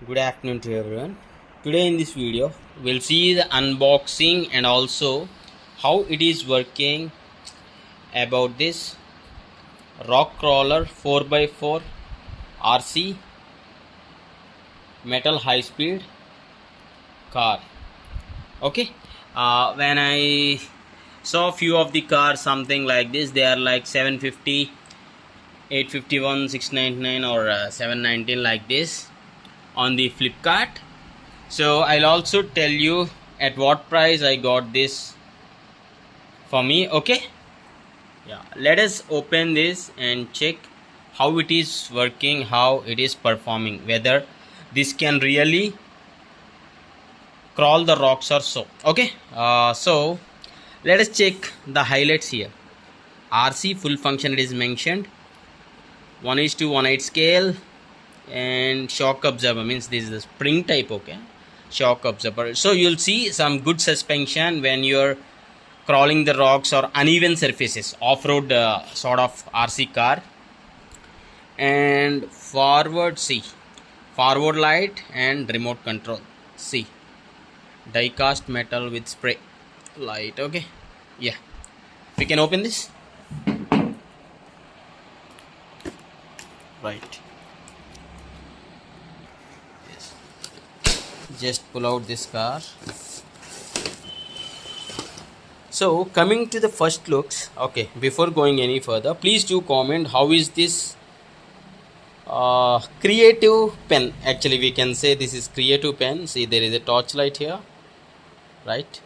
Good afternoon to everyone. Today in this video we'll see the unboxing and also how it is working about this rock crawler 4x4 RC metal high speed car. Okay, when I saw few of the cars something like this, they are like 750, 851, 699 or 719 like this on the Flipkart. So I'll also tell you at what price I got this for me. Okay, yeah, let us open this and check how it is working, how it is performing, whether this can really crawl the rocks or so. Okay, so let us check the highlights here. RC full function it is mentioned, 1:1:8 scale, and shock absorber means this is the spring type. Okay, shock absorber, so you'll see some good suspension when you're crawling the rocks or uneven surfaces, off-road sort of RC car. And forward light and remote control. See, die cast metal with spray light. Okay, yeah, we can open this. Right, yes, just pull out this car. So coming to the first looks, okay, before going any further, please do comment how is this creative pen. Actually we can say this is creative pen. See, there is a torchlight here, right?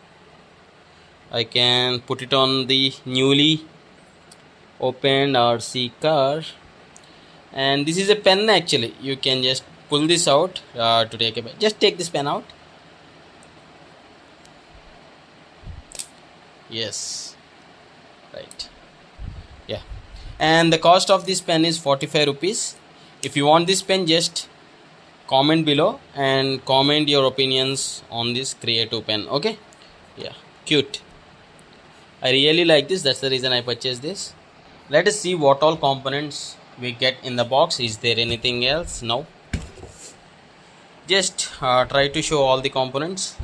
I can put it on the newly opened RC car, and this is a pen. Actually you can just pull this out to take a pen. Just take this pen out. Yes, right, yeah, and the cost of this pen is 45 rupees. If you want this pen, just comment below and comment your opinions on this creative pen. Okay, yeah, cute. I really like this, that's the reason I purchased this. Let us see what all components we get in the box. Is there anything else? No, just try to show all the components.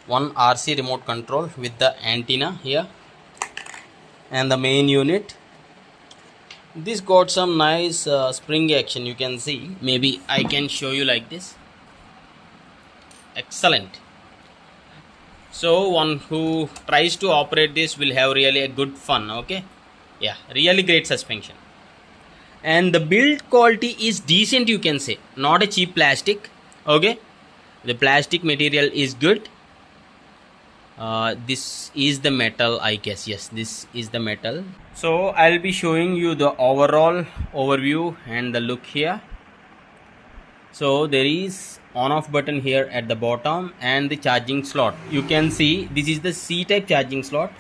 One RC remote control with the antenna here and the main unit. This got some nice spring action, you can see. Maybe I can show you like this. Excellent. So one who tries to operate this will have really a good fun. Okay, yeah, really great suspension, and the build quality is decent, you can say. Not a cheap plastic. Okay, the plastic material is good. This is the metal, I guess. Yes, this is the metal. So I'll be showing you the overall overview and the look here. So there is on off button here at the bottom and the charging slot. You can see this is the C type charging slot.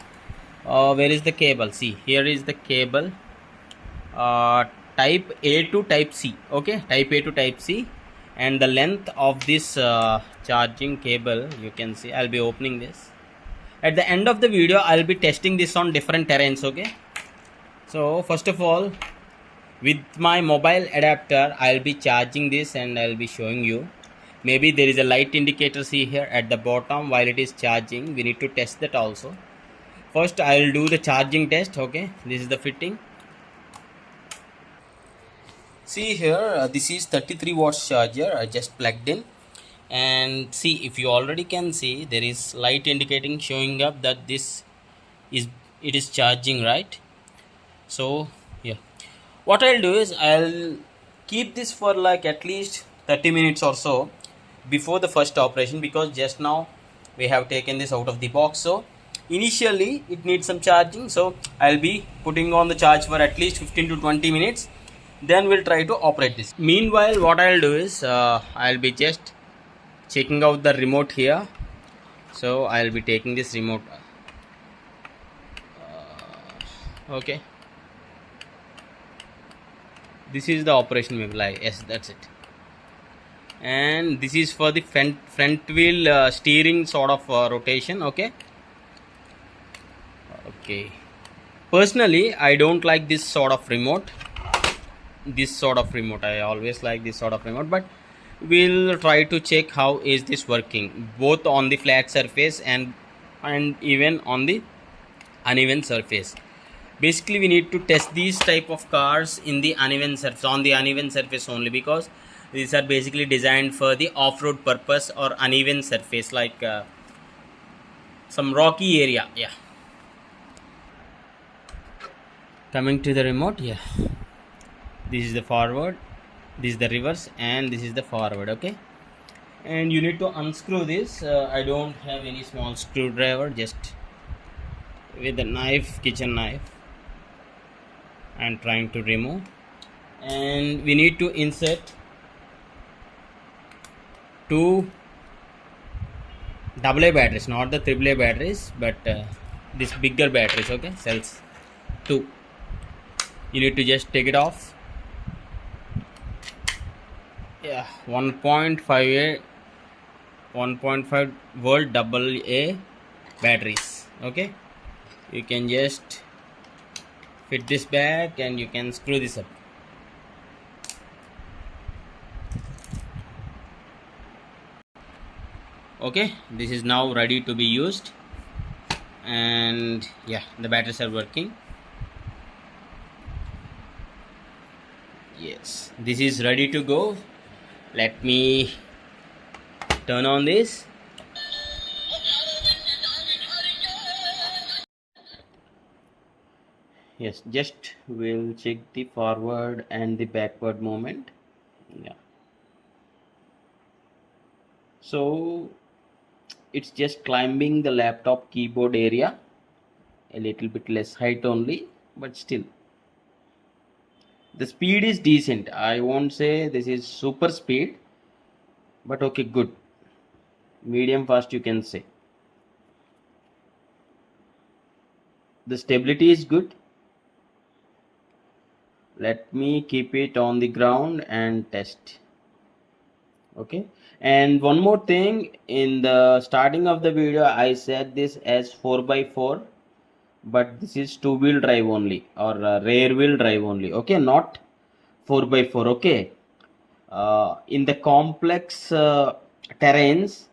Where is the cable? See, here is the cable, type A to type C. Okay, type A to type C, and the length of this charging cable, you can see. I'll be opening this. At the end of the video I'll be testing this on different terrains. Okay, so first of all, with my mobile adapter I'll be charging this and I'll be showing you. Maybe there is a light indicator, see here at the bottom while it is charging. We need to test that also. First I'll do the charging test. Okay, this is the fitting. See here, this is 33 watts charger I just plugged in. And see, if you already can see, there is light indicating, showing up that this is, it is charging, right? So yeah, what I'll do is I'll keep this for like at least 30 minutes or so before the first operation, because just now we have taken this out of the box, so initially it needs some charging. So I'll be putting on the charge for at least 15 to 20 minutes, then we'll try to operate this. Meanwhile, what I'll do is I'll be just checking out the remote here. So I'll be taking this remote. Okay, this is the operation wheel. Yes, that's it. And this is for the front wheel steering sort of rotation. Okay, personally I don't like this sort of remote. I always like this sort of remote, but we'll try to check how is this working both on the flat surface and even on the uneven surface. Basically we need to test these type of cars in the uneven surface, on the uneven surface only, because these are basically designed for the off-road purpose or uneven surface, like some rocky area. Yeah, coming to the remote. Yeah, this is the forward, this is the reverse, and this is the forward. Okay, and you need to unscrew this. I don't have any small screwdriver, just with a knife, kitchen knife, and trying to remove. And we need to insert two AA batteries, not the AAA batteries, but this bigger batteries. Okay, cells 2. You need to just take it off. Yeah, 1.5 volt AA batteries. Okay, you can just fit this back and you can screw this up. Okay, this is now ready to be used, and yeah, the batteries are working. Yes, this is ready to go. Let me turn on this. Yes, just we'll check the forward and the backward movement. Yeah, so it's just climbing the laptop keyboard area, a little bit less height only, but still the speed is decent. I won't say this is super speed, but okay, good, medium fast you can say. The stability is good. Let me keep it on the ground and test. Okay, and one more thing, in the starting of the video I said this as 4x4, but this is two-wheel drive only, or rear wheel drive only. Okay, not 4x4. Okay, in the complex terrains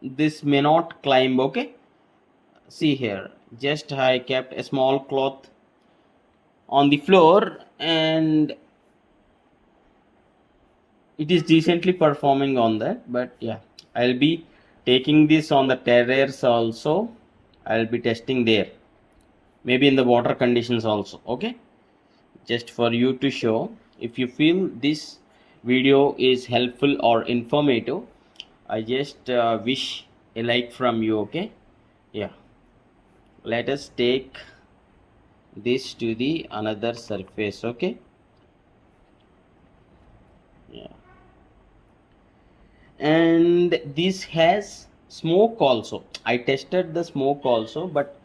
this may not climb. Okay, see here, just I kept a small cloth on the floor and it is decently performing on that. But yeah, I'll be taking this on the terrains also. I'll be testing there, maybe in the water conditions also. Okay, just for you to show. If you feel this video is helpful or informative, I just wish a like from you. Okay, yeah, let us take this to the another surface. Okay, yeah, and this has smoke also. I tested the smoke also, but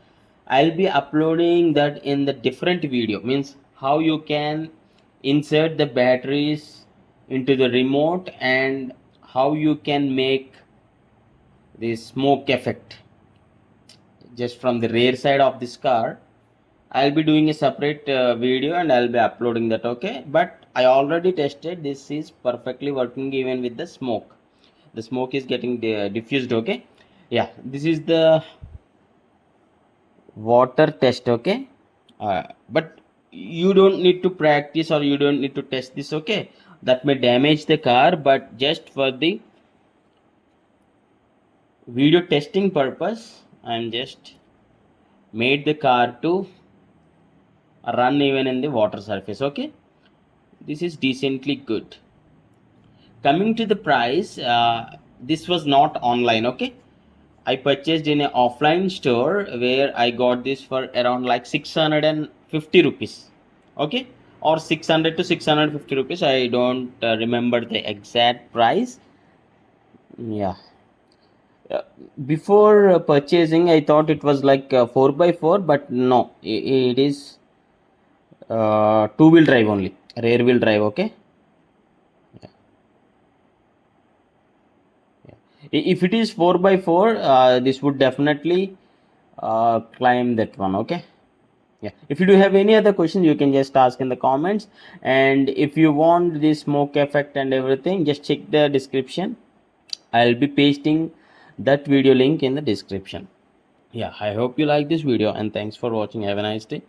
I'll be uploading that in the different video, means how you can insert the batteries into the remote and how you can make the smoke effect just from the rear side of this car. I'll be doing a separate video and I'll be uploading that. Okay, but I already tested, this is perfectly working even with the smoke. The smoke is getting diffused. Okay, yeah, this is the water test. Okay, but you don't need to practice or you don't need to test this. Okay, that may damage the car, but just for the video testing purpose I'm just made the car to run even in the water surface. Okay, this is decently good. Coming to the price, this was not online. Okay, I purchased in an offline store where I got this for around like 650 rupees. Okay, or 600 to 650 rupees. I don't remember the exact price. Yeah. Before purchasing, I thought it was like 4x4, but no, it is two-wheel drive only, rear wheel drive. Okay. Yeah. Yeah. If it is 4x4, this would definitely climb that one. Okay. Yeah, if you do have any other questions, you can just ask in the comments. And if you want the smoke effect and everything, just check the description. I'll be pasting that video link in the description. Yeah, I hope you like this video, and thanks for watching. Have a nice day.